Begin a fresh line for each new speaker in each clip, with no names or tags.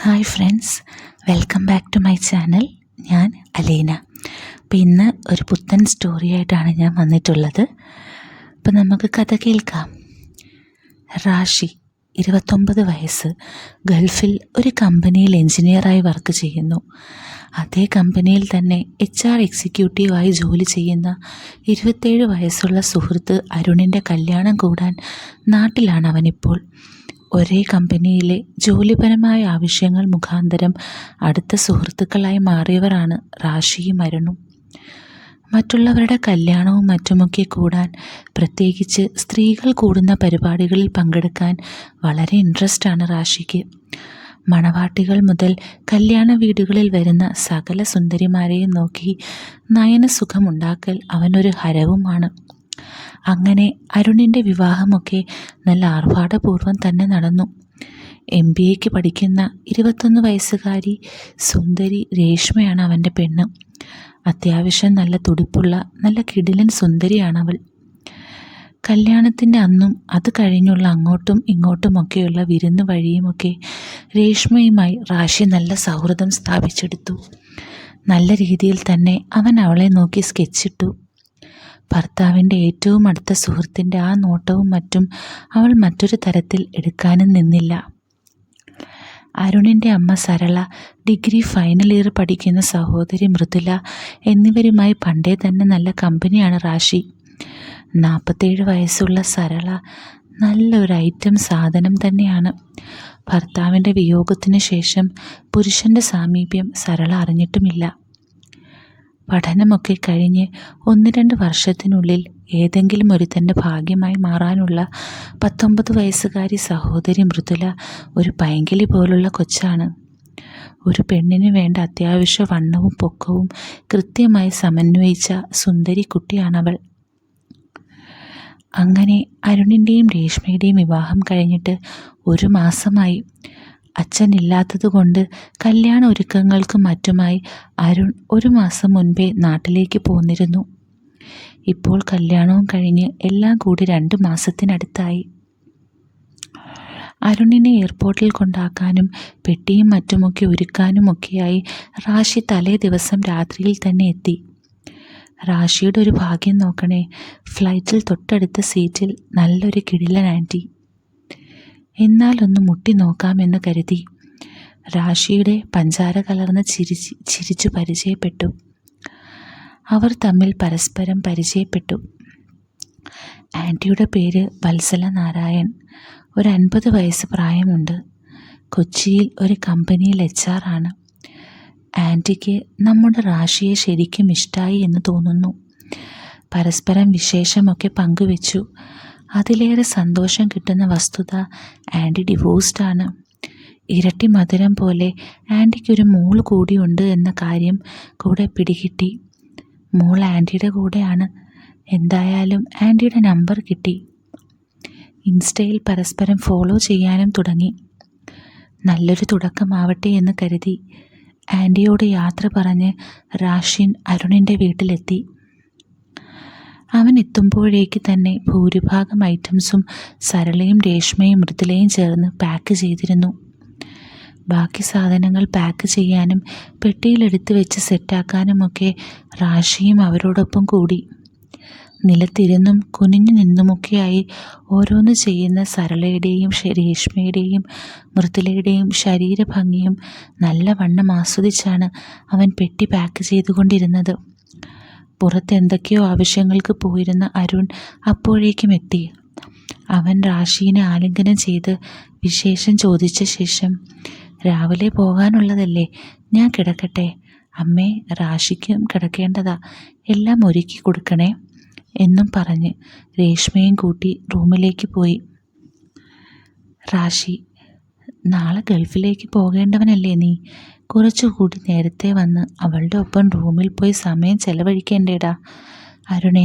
Hi friends, welcome back to my channel. ഞാൻ അലീന. അപ്പോൾ ഇന്ന് ഒരു പുത്തൻ സ്റ്റോറിയായിട്ടാണ് ഞാൻ വന്നിട്ടുള്ളത്. അപ്പോൾ നമുക്ക് കഥ കേൾക്കാം. റാഷി 29 വയസ്സ്, ഗൾഫിൽ ഒരു കമ്പനിയിൽ എൻജിനീയറായി വർക്ക് ചെയ്യുന്നു. അതേ കമ്പനിയിൽ തന്നെ HR എക്സിക്യൂട്ടീവായി ജോലി ചെയ്യുന്ന 27 വയസ്സുള്ള സുഹൃത്ത് അരുണിൻ്റെ കല്യാണം കൂടാൻ നാട്ടിലാണ് അവനിപ്പോൾ. ഒരേ കമ്പനിയിലെ ജോലിപരമായ ആവശ്യങ്ങൾ മുഖാന്തരം അടുത്ത സുഹൃത്തുക്കളായി മാറിയവരാണ് റാഷിയും അരുണും. മറ്റുള്ളവരുടെ കല്യാണവും മറ്റുമൊക്കെ കൂടാൻ, പ്രത്യേകിച്ച് സ്ത്രീകൾ കൂടുന്ന പരിപാടികളിൽ പങ്കെടുക്കാൻ വളരെ ഇൻട്രസ്റ്റാണ് റാഷിക്ക്. മണവാട്ടികൾ മുതൽ കല്യാണ വീടുകളിൽ വരുന്ന സകല സുന്ദരിമാരെയും നോക്കി നയനസുഖമുണ്ടാക്കൽ അവനൊരു ഹരവുമാണ്. അങ്ങനെ അരുണിൻ്റെ വിവാഹമൊക്കെ നല്ല ആർഭാടപൂർവ്വം തന്നെ നടന്നു. MBAക്ക് പഠിക്കുന്ന 21 വയസ്സുകാരി സുന്ദരി രേഷ്മയാണ് അവൻ്റെ പെണ്ണ്. അത്യാവശ്യം നല്ല തുടിപ്പുള്ള നല്ല കിടിലൻ സുന്ദരിയാണവൾ. കല്യാണത്തിൻ്റെ അന്നും അത് കഴിഞ്ഞുള്ള അങ്ങോട്ടും ഇങ്ങോട്ടുമൊക്കെയുള്ള വിരുന്ന് വഴിയുമൊക്കെ രേഷ്മയുമായി റാഷി നല്ല സൗഹൃദം സ്ഥാപിച്ചെടുത്തു. നല്ല രീതിയിൽ തന്നെ അവൻ അവളെ നോക്കി സ്കെച്ചിട്ടു. ഭർത്താവിൻ്റെ ഏറ്റവും അടുത്ത സുഹൃത്തിൻ്റെ ആ നോട്ടവും മറ്റും അവൾ മറ്റൊരു തരത്തിൽ എടുക്കാനും നിന്നില്ല. അരുണിൻ്റെ അമ്മ സരള, ഡിഗ്രി ഫൈനൽ ഇയർ പഠിക്കുന്ന സഹോദരി മൃദുല എന്നിവരുമായി പണ്ടേ തന്നെ നല്ല കമ്പനിയാണ് റാഷി. 47 വയസ്സുള്ള സരള നല്ലൊരു ഐറ്റം സാധനം തന്നെയാണ്. ഭർത്താവിൻ്റെ വിയോഗത്തിന് ശേഷം പുരുഷൻ്റെ സാമീപ്യം സരള അറിഞ്ഞിട്ടുമില്ല. പഠനമൊക്കെ കഴിഞ്ഞ് 1-2 വർഷത്തിനുള്ളിൽ ഏതെങ്കിലും ഒരുത്തൻ്റെ ഭാഗ്യമായി മാറാനുള്ള 19 വയസ്സുകാരി സഹോദരി മൃദുല ഒരു പൈങ്കിളി പോലുള്ള കൊച്ചാണ്. ഒരു പെണ്ണിന് വേണ്ട അത്യാവശ്യ വണ്ണവും പൊക്കവും കൃത്യമായി സമന്വയിച്ച സുന്ദരി കുട്ടിയാണവൾ. അങ്ങനെ അരുണിൻ്റെയും രേഷ്മയുടെയും വിവാഹം കഴിഞ്ഞിട്ട് 1 മാസമായി. അച്ഛനില്ലാത്തതുകൊണ്ട് കല്യാണ ഒരുക്കങ്ങൾക്കും മറ്റുമായി അരുൺ 1 മാസം മുൻപേ നാട്ടിലേക്ക് പോന്നിരുന്നു. ഇപ്പോൾ കല്യാണവും കഴിഞ്ഞ് എല്ലാം കൂടി 2 മാസത്തിനടുത്തായി. അരുണിനെ എയർപോർട്ടിൽ കൊണ്ടാക്കാനും പെട്ടിയും മറ്റുമൊക്കെ ഒരുക്കാനുമൊക്കെയായി റാഷി തലേ ദിവസം രാത്രിയിൽ തന്നെ എത്തി. റാഷിയുടെ ഒരു ഭാഗ്യം നോക്കണേ, ഫ്ലൈറ്റിൽ തൊട്ടടുത്ത സീറ്റിൽ നല്ലൊരു കിടിലൻ ആൻറ്റി. എന്നാലൊന്ന് മുട്ടി നോക്കാമെന്ന് കരുതി റാഷിയുടെ പഞ്ചാര കലർന്ന് ചിരിച്ചു പരിചയപ്പെട്ടു. അവർ തമ്മിൽ പരസ്പരം പരിചയപ്പെട്ടു. ആൻറ്റിയുടെ പേര് വത്സല നാരായൺ. ഒരു 50 വയസ്സ് പ്രായമുണ്ട്. കൊച്ചിയിൽ ഒരു കമ്പനിയിൽ HR ആണ്. ആൻറ്റിക്ക് നമ്മുടെ റാഷിയെ ശരിക്കും ഇഷ്ടമായി എന്ന് തോന്നുന്നു. പരസ്പരം വിശേഷമൊക്കെ പങ്കുവെച്ചു. അതിലേറെ സന്തോഷം കിട്ടുന്ന വസ്തുത, ആൻറ്റി ഡിവോഴ്സ്ഡ് ആണ്. ഇരട്ടി മധുരം പോലെ ആൻറ്റിക്കൊരു മോൾ കൂടിയുണ്ട് എന്ന കാര്യം കൂടെ പിടികിട്ടി. മോൾ ആൻറ്റിയുടെ കൂടെയാണ്. എന്തായാലും ആൻറ്റിയുടെ നമ്പർ കിട്ടി. ഇൻസ്റ്റയിൽ പരസ്പരം ഫോളോ ചെയ്യാനും തുടങ്ങി. നല്ലൊരു തുടക്കമാവട്ടെ എന്ന് കരുതി ആൻറ്റിയോട് യാത്ര പറഞ്ഞ് റാഷിൻ അരുണിൻ്റെ വീട്ടിലെത്തി. അവൻ എത്തുമ്പോഴേക്ക് തന്നെ ഭൂരിഭാഗം ഐറ്റംസും സരളയും രേഷ്മയും മൃദുലയും ചേർന്ന് പാക്ക് ചെയ്തിരുന്നു. ബാക്കി സാധനങ്ങൾ പാക്ക് ചെയ്യാനും പെട്ടിയിലെടുത്ത് വെച്ച് സെറ്റാക്കാനുമൊക്കെ റാഷിയും അവരോടൊപ്പം കൂടി. നിലത്തിരുന്നും കുനിഞ്ഞു നിന്നുമൊക്കെയായി ഓരോന്ന് ചെയ്യുന്ന സരളയുടെയും രേഷ്മയുടെയും മൃദുലയുടെയും ശരീരഭംഗിയും നല്ലവണ്ണം ആസ്വദിച്ചാണ് അവൻ പെട്ടി പാക്ക് ചെയ്തുകൊണ്ടിരുന്നത്. പുറത്ത് എന്തൊക്കെയോ ആവശ്യങ്ങൾക്ക് പോയിരുന്ന അരുൺ അപ്പോഴേക്കും എത്തി. അവൻ റാഷീനെ ആലിംഗനം ചെയ്ത് വിശേഷം ചോദിച്ച ശേഷം, രാവിലെ പോകാനുള്ളതല്ലേ, ഞാൻ കിടക്കട്ടെ? അമ്മേ, റാഷിക്കും കിടക്കേണ്ടതാ, എല്ലാം ഒരുക്കി കൊടുക്കണേ എന്നും പറഞ്ഞ് രേഷ്മയും കൂട്ടി റൂമിലേക്ക് പോയി. റാഷി, നാളെ ഗൾഫിലേക്ക് പോകേണ്ടവനല്ലേ നീ? കുറച്ചുകൂടി നേരത്തെ വന്ന് അവളുടെ ഒപ്പം റൂമിൽ പോയി സമയം ചെലവഴിക്കേണ്ടേടാ അരുണേ.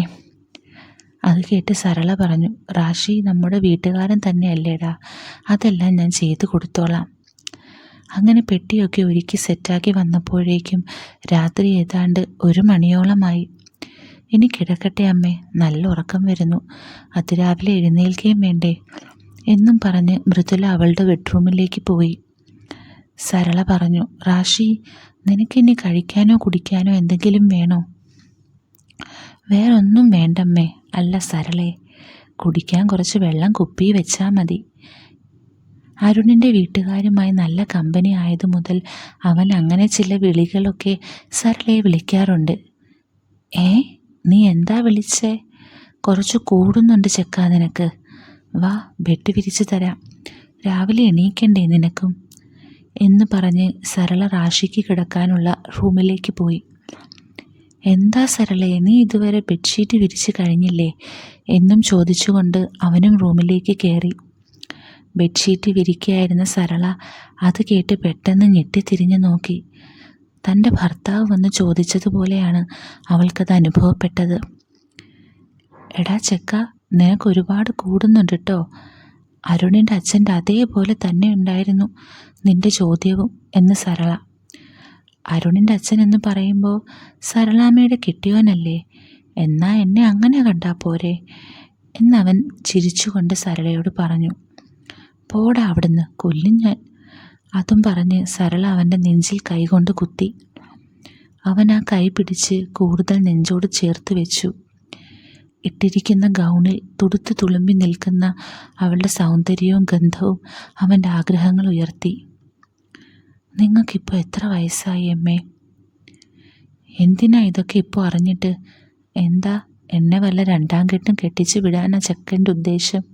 അത് കേട്ട് സരള പറഞ്ഞു, റാഷി നമ്മുടെ വീട്ടുകാരൻ തന്നെയല്ലേടാ, അതെല്ലാം ഞാൻ ചെയ്തു കൊടുത്തോളാം. അങ്ങനെ പെട്ടിയൊക്കെ ഒരുക്കി സെറ്റാക്കി വന്നപ്പോഴേക്കും രാത്രി ഏതാണ്ട് 1 മണിയോളമായി. ഇനി കിടക്കട്ടെ അമ്മേ, നല്ല ഉറക്കം വരുന്നു, അതിരാവിലെ എഴുന്നേൽക്കുകയും വേണ്ടേ എന്നും പറഞ്ഞ് മൃദുല അവളുടെ ബെഡ്റൂമിലേക്ക് പോയി. സരള പറഞ്ഞു. റാഷി, നിനക്കിനി കഴിക്കാനോ കുടിക്കാനോ എന്തെങ്കിലും വേണോ? വേറൊന്നും വേണ്ടമ്മേ. അല്ല സരളേ, കുടിക്കാൻ കുറച്ച് വെള്ളം കുപ്പി വെച്ചാൽ മതി. അരുണിൻ്റെ വീട്ടുകാരുമായി നല്ല കമ്പനി ആയതു മുതൽ അവൻ അങ്ങനെ ചില വിളികളൊക്കെ സരളയെ വിളിക്കാറുണ്ട്. നീ എന്താ വിളിച്ചേ? കുറച്ച് കൂടുന്നുണ്ട് ചെക്കാ നിനക്ക്. വാ, ബെഡ് വിരിച്ചു തരാം. രാവിലെ എണീക്കണ്ടേ നിനക്കും എന്ന് പറഞ്ഞ് സരള റാഷിക്ക് കിടക്കാനുള്ള റൂമിലേക്ക് പോയി. എന്താ സരളേ, നീ ഇതുവരെ ബെഡ്ഷീറ്റ് വിരിച്ച് കഴിഞ്ഞില്ലേ എന്നും ചോദിച്ചുകൊണ്ട് അവനും റൂമിലേക്ക് കയറി. ബെഡ്ഷീറ്റ് വിരിക്കുകയായിരുന്ന സരള അത് കേട്ട് പെട്ടെന്ന് ഞെട്ടിത്തിരിഞ്ഞു നോക്കി. തൻ്റെ ഭർത്താവ് വന്ന് ചോദിച്ചതുപോലെയാണ് അവൾക്കത് അനുഭവപ്പെട്ടത്. എടാ ചെക്ക, നിനക്ക് ഒരുപാട് കൂടുന്നുണ്ട് കേട്ടോ. അരുണിൻ്റെ അച്ഛൻ്റെ അതേപോലെ തന്നെ ഉണ്ടായിരുന്നു നിന്റെ ചോദ്യവും എന്ന് സരള. അരുണിൻ്റെ അച്ഛൻ എന്ന് പറയുമ്പോൾ സരളാമ്മയുടെ കെട്ടിയോനല്ലേ? എന്നാ എന്നെ അങ്ങനെ കണ്ടാൽ പോരെ എന്നവൻ ചിരിച്ചുകൊണ്ട് സരളയോട് പറഞ്ഞു. പോടാ അവിടുന്ന്, കൊല്ലും ഞാൻ. അതും പറഞ്ഞ് സരള അവൻ്റെ നെഞ്ചിൽ കൈകൊണ്ട് കുത്തി. അവൻ ആ കൈ പിടിച്ച് കൂടുതൽ നെഞ്ചോട് ചേർത്ത് വെച്ചു. ഇട്ടിരിക്കുന്ന ഗൗണിൽ തുടുത്തു തുളുമ്പി നിൽക്കുന്ന അവളുടെ സൗന്ദര്യവും ഗന്ധവും അവൻ്റെ ആഗ്രഹങ്ങൾ ഉയർത്തി. നിങ്ങൾക്കിപ്പോൾ എത്ര വയസ്സായി അമ്മേ? എന്തിനാ ഇതൊക്കെ ഇപ്പോൾ അറിഞ്ഞിട്ട്? എന്താ, എന്നെ വല്ല രണ്ടാം കെട്ടും കെട്ടിച്ച് വിടാനാ ചെക്കൻ്റെ ഉദ്ദേശം?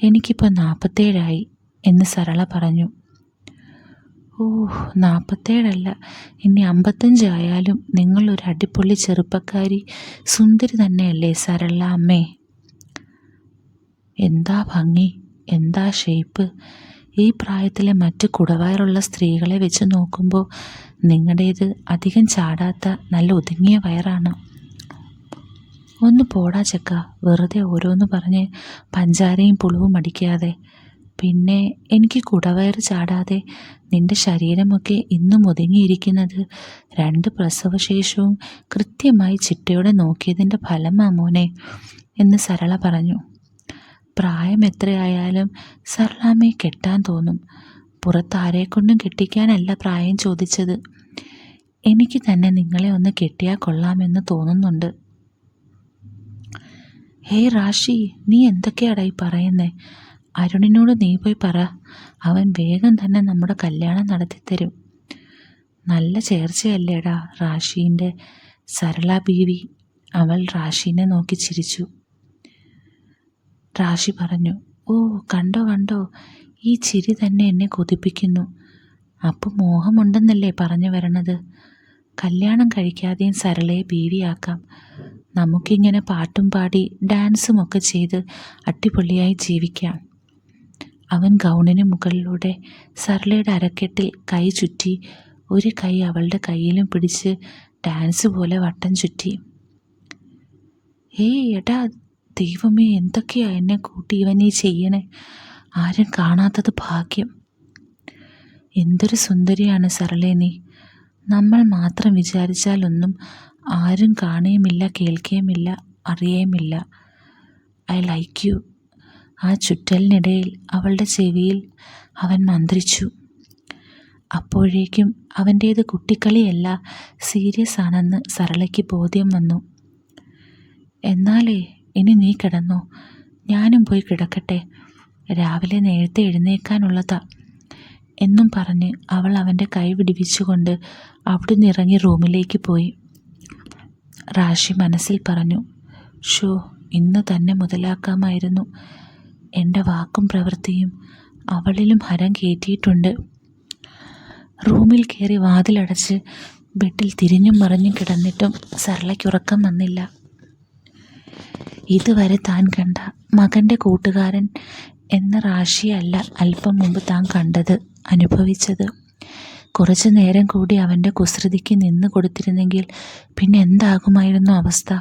എനിക്കിപ്പോൾ 47 എന്ന് സരള പറഞ്ഞു. 47 ഇനി 55 ആയാലും നിങ്ങളൊരു അടിപൊളി ചെറുപ്പക്കാരി സുന്ദരി തന്നെയല്ലേ സരള അമ്മേ? എന്താ ഭംഗി, എന്താ ഷേപ്പ്! ഈ പ്രായത്തിലെ മറ്റ് കുടവയറുള്ള സ്ത്രീകളെ വെച്ച് നോക്കുമ്പോൾ നിങ്ങളുടേത് അധികം ചാടാത്ത നല്ല ഒതുങ്ങിയ വയറാണ്. ഒന്ന് പോടാ ചെക്ക, വെറുതെ ഓരോന്ന് പറഞ്ഞ് പഞ്ചാരയും പുളിവും അടിക്കാതെ. പിന്നെ എനിക്ക് കുടവയറ് ചാടാതെ നിന്റെ ശരീരമൊക്കെ ഇന്നും ഒതുങ്ങിയിരിക്കുന്നത് 2 പ്രസവശേഷവും കൃത്യമായി ചിട്ടയോടെ നോക്കിയതിൻ്റെ ഫലമാ മോനെ എന്ന് സരള പറഞ്ഞു. പ്രായം എത്രയായാലും സരളാമ്മയെ കെട്ടാൻ തോന്നും. പുറത്താരെക്കൊണ്ടും കെട്ടിക്കാനല്ല പ്രായം ചോദിച്ചത്. എനിക്ക് തന്നെ നിങ്ങളെ ഒന്ന് കെട്ടിയാൽ കൊള്ളാമെന്ന് തോന്നുന്നുണ്ട്. ഹേയ് റാഷി, നീ എന്തൊക്കെയാടായി പറയുന്നേ? അരുണിനോട് നീ പോയി പറ, അവൻ വേഗം തന്നെ നമ്മുടെ കല്യാണം നടത്തിത്തരും. നല്ല ചേർച്ചയല്ലേടാ റാഷീൻ്റെ. സരള ബീവി അവൾ റാഷീനെ നോക്കി ചിരിച്ചു. റാഷി പറഞ്ഞു. കണ്ടോ കണ്ടോ, ഈ ചിരി തന്നെ എന്നെ കൊതിപ്പിക്കുന്നു. അപ്പം മോഹമുണ്ടെന്നല്ലേ പറഞ്ഞു വരണത്? കല്യാണം കഴിക്കാതെയും സരളയെ ബീവിയാക്കാം. നമുക്കിങ്ങനെ പാട്ടും പാടി ഡാൻസും ഒക്കെ ചെയ്ത് അടിപൊളിയായി ജീവിക്കാം. അവൻ ഗൗണിന് മുകളിലൂടെ സരളയുടെ അരക്കെട്ടിൽ കൈ ചുറ്റി ഒരു കൈ അവളുടെ കയ്യിലും പിടിച്ച് ഡാൻസ് പോലെ വട്ടം ചുറ്റി. എടാ ദൈവമേ, എന്തൊക്കെയാ എന്നെ കൂട്ടി ഇവൻ ഈ ചെയ്യണേ! ആരും കാണാത്തത് ഭാഗ്യം. എന്തൊരു സുന്ദരിയാണ് സരളേ നീ. നമ്മൾ മാത്രം വിചാരിച്ചാലൊന്നും ആരും കാണുകയുമില്ല, കേൾക്കുകയുമില്ല, അറിയുകയുമില്ല. I like you. ആ ചുറ്റലിനിടയിൽ അവളുടെ ചെവിയിൽ അവൻ മന്ത്രിച്ചു. അപ്പോഴേക്കും അവൻ്റേത് കുട്ടിക്കളിയല്ല, സീരിയസ് ആണെന്ന് സരളയ്ക്ക് ബോധ്യം വന്നു. എന്നാലേ ഇനി നീ കിടന്നോ, ഞാനും പോയി കിടക്കട്ടെ. രാവിലെ നേരത്തെ എഴുന്നേൽക്കാനുള്ളതാ എന്നും പറഞ്ഞ് അവൾ അവൻ്റെ കൈ വിടിവിച്ചുകൊണ്ട് അവിടുന്ന് ഇറങ്ങി റൂമിലേക്ക് പോയി. റാഷി മനസ്സിൽ പറഞ്ഞു. ഇന്ന് തന്നെ മുതലാക്കാമായിരുന്നു. എൻ്റെ വാക്കും പ്രവൃത്തിയും അവളിലും ഹരം കയറ്റിയിട്ടുണ്ട്. റൂമിൽ കയറി വാതിലടച്ച് ബെഡിൽ തിരിഞ്ഞും മറിഞ്ഞും കിടന്നിട്ടും സരളയ്ക്ക് ഉറക്കം വന്നില്ല. ഇതുവരെ താൻ കണ്ട മകൻ്റെ കൂട്ടുകാരൻ എന്ന റാഷിയല്ല അല്പം മുമ്പ് താൻ കണ്ടത്, അനുഭവിച്ചത്. കുറച്ചു നേരം കൂടി അവൻ്റെ കുസൃതിക്ക് നിന്ന് കൊടുത്തിരുന്നെങ്കിൽ പിന്നെ എന്താകുമായിരുന്നു അവസ്ഥ?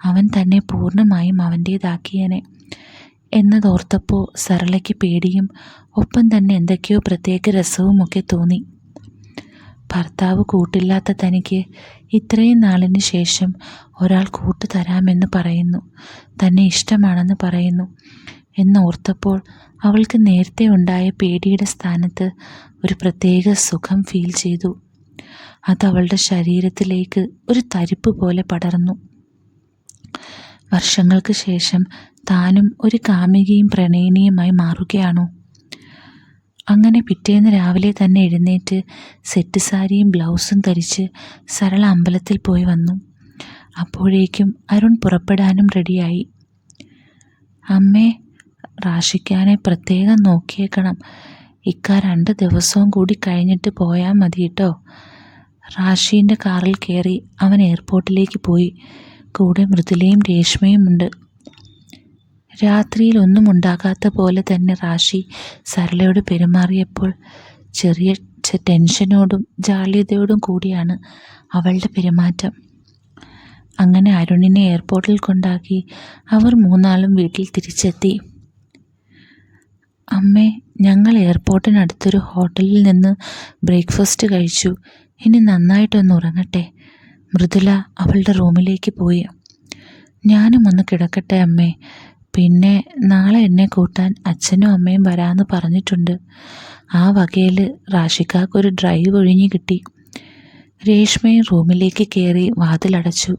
അവൻ തന്നെ പൂർണ്ണമായും അവൻ്റേതാക്കിയനെ എന്നതോർത്തപ്പോൾ സരളയ്ക്ക് പേടിയും ഒപ്പം തന്നെ എന്തൊക്കെയോ പ്രത്യേക രസവുമൊക്കെ തോന്നി. ഭർത്താവ് കൂട്ടില്ലാത്ത തനിക്ക് ഇത്രയും നാളിന് ശേഷം ഒരാൾ കൂട്ടു തരാമെന്ന് പറയുന്നു, തന്നെ ഇഷ്ടമാണെന്ന് പറയുന്നു. എന്നോർത്തപ്പോൾ അവൾക്ക് നേരത്തെ ഉണ്ടായ പേടിയുടെ സ്ഥാനത്ത് ഒരു പ്രത്യേക സുഖം ഫീൽ ചെയ്തു. അതവളുടെ ശരീരത്തിലേക്ക് ഒരു തരിപ്പ് പോലെ പടർന്നു. വർഷങ്ങൾക്ക് ശേഷം താനും ഒരു കാമുകിയും പ്രണയിനിയുമായി മാറുകയാണോ? അങ്ങനെ പിറ്റേന്ന് രാവിലെ തന്നെ എഴുന്നേറ്റ് സെറ്റ് സാരിയും ബ്ലൗസും ധരിച്ച് സരള അമ്പലത്തിൽ പോയി വന്നു. അപ്പോഴേക്കും അരുൺ പുറപ്പെടാനും റെഡിയായി. അമ്മേ, റാഷിക്കാനെ പ്രത്യേകം നോക്കിയേക്കണം. 2 ദിവസവും കൂടി കഴിഞ്ഞിട്ട് പോയാൽ മതി കേട്ടോ. റാഷീൻ്റെ കാറിൽ കയറി അവൻ എയർപോർട്ടിലേക്ക് പോയി. കൂടെ മൃദുലയും രേഷ്മയും ഉണ്ട്. രാത്രിയിൽ ഒന്നും ഉണ്ടാകാത്ത പോലെ തന്നെ റാഷി സരളയോട് പെരുമാറിയപ്പോൾ ചെറിയ ടെൻഷനോടും ജാള്യതയോടും കൂടിയാണ് അവളുടെ പെരുമാറ്റം. അങ്ങനെ അരുണിനെ എയർപോർട്ടിൽ കൊണ്ടാക്കി അവർ 3 വീട്ടിൽ തിരിച്ചെത്തി. അമ്മേ, ഞങ്ങൾ എയർപോർട്ടിനടുത്തൊരു ഹോട്ടലിൽ നിന്ന് ബ്രേക്ക്ഫാസ്റ്റ് കഴിച്ചു. ഇനി നന്നായിട്ടൊന്ന് ഉറങ്ങട്ടെ. മൃദുല അവളുടെ റൂമിലേക്ക് പോയി. ഞാനും ഒന്ന് കിടക്കട്ടെ അമ്മേ. പിന്നെ നാളെ എന്നെ കൂട്ടാൻ അച്ഛനും അമ്മയും വരാമെന്ന് പറഞ്ഞിട്ടുണ്ട്. ആ വകയിൽ റാഷിക്കാക്കൊരു ഡ്രൈവ് ഒഴിഞ്ഞു കിട്ടി. രേഷ്മയും റൂമിലേക്ക് കയറി വാതിലടച്ചു.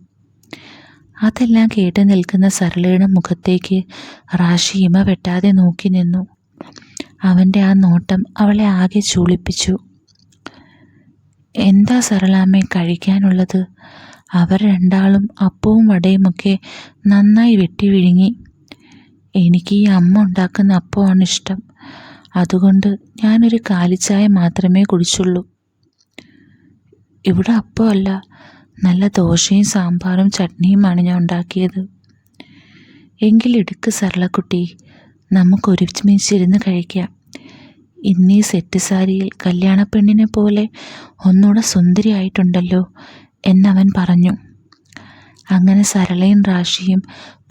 അതെല്ലാം കേട്ട് നിൽക്കുന്ന സരളയുടെ മുഖത്തേക്ക് റാഷി ഇമ വെട്ടാതെ നോക്കി നിന്നു. അവൻ്റെ ആ നോട്ടം അവളെ ആകെ ചൂളിപ്പിച്ചു. എന്താ സരളാമ്മേ കഴിക്കാനുള്ളത്? അവർ രണ്ടാളും അപ്പവും വടയുമൊക്കെ നന്നായി വെട്ടി വിഴുങ്ങി. എനിക്ക് ഈ അമ്മ ഉണ്ടാക്കുന്ന അപ്പമാണ് ഇഷ്ടം. അതുകൊണ്ട് ഞാനൊരു കാലിച്ചായ മാത്രമേ കുടിച്ചുള്ളൂ. ഇവിടെ അപ്പമല്ല, നല്ല ദോശയും സാമ്പാറും ചട്നിയുമാണ് ഞാൻ ഉണ്ടാക്കിയത്. എങ്കിലെടുക്ക് സരളക്കുട്ടി, നമുക്കൊരുമിച്ചിരുന്ന് കഴിക്കാം. ഇന്നീ സെറ്റ് സാരിയിൽ കല്യാണപ്പെണ്ണിനെ പോലെ ഒന്നുകൂടെ സുന്ദരിയായിട്ടുണ്ടല്ലോ എന്നവൻ പറഞ്ഞു. അങ്ങനെ സരളയും റാഷിയും